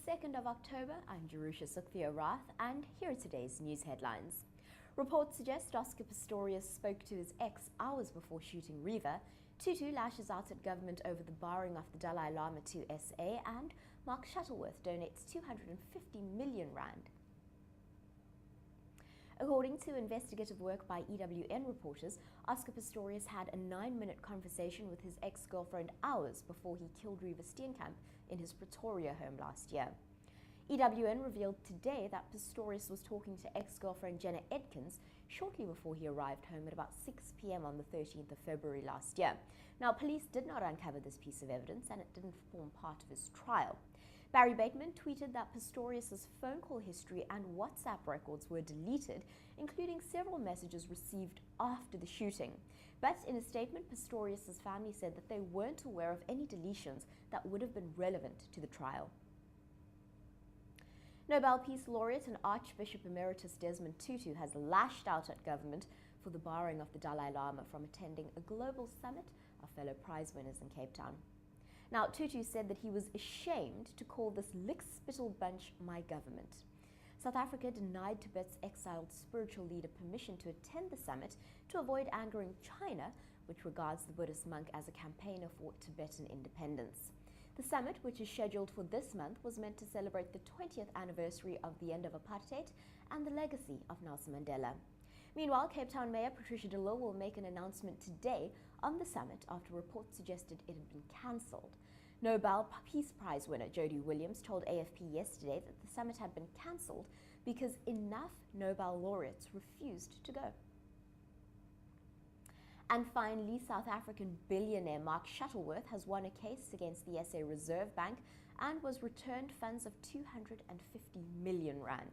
2nd of October, I'm Jerusha Sukhthiarath, and here are today's news headlines. Reports suggest Oscar Pistorius spoke to his ex hours before shooting Riva. Tutu lashes out at government over the barring of the Dalai Lama to SA, and Mark Shuttleworth donates 250 million rand. According to investigative work by EWN reporters, Oscar Pistorius had a 9-minute conversation with his ex-girlfriend hours before he killed Riva Steenkamp in his Pretoria home last year. EWN revealed today that Pistorius was talking to ex-girlfriend Jenna Edkins shortly before he arrived home at about 6 p.m. on the 13th of February last year. Now, police did not uncover this piece of evidence, and it didn't form part of his trial. Barry Bateman tweeted that Pistorius' phone call history and WhatsApp records were deleted, including several messages received after the shooting. But in a statement, Pistorius' family said that they weren't aware of any deletions that would have been relevant to the trial. Nobel Peace Laureate and Archbishop Emeritus Desmond Tutu has lashed out at government for the barring of the Dalai Lama from attending a global summit of fellow prize winners in Cape Town. Now, Tutu said that he was ashamed to call this lick-spittle bunch my government. South Africa denied Tibet's exiled spiritual leader permission to attend the summit to avoid angering China, which regards the Buddhist monk as a campaigner for Tibetan independence. The summit, which is scheduled for this month, was meant to celebrate the 20th anniversary of the end of apartheid and the legacy of Nelson Mandela. Meanwhile, Cape Town Mayor Patricia de Lille will make an announcement today on the summit after reports suggested it had been cancelled. Nobel Peace Prize winner Jody Williams told AFP yesterday that the summit had been cancelled because enough Nobel laureates refused to go. And finally, South African billionaire Mark Shuttleworth has won a case against the SA Reserve Bank and was returned funds of 250 million rand.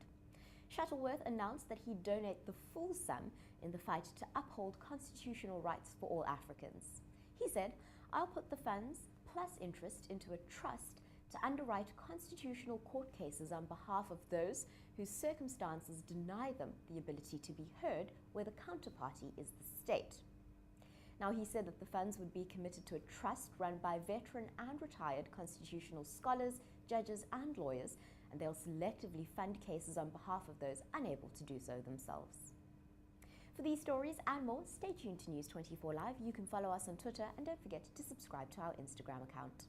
Shuttleworth announced that he'd donate the full sum in the fight to uphold constitutional rights for all Africans. He said, "I'll put the funds plus interest into a trust to underwrite constitutional court cases on behalf of those whose circumstances deny them the ability to be heard where the counterparty is the state." Now, he said that the funds would be committed to a trust run by veteran and retired constitutional scholars, judges and lawyers, and they'll selectively fund cases on behalf of those unable to do so themselves. For these stories and more, stay tuned to News 24 Live. You can follow us on Twitter, and don't forget to subscribe to our Instagram account.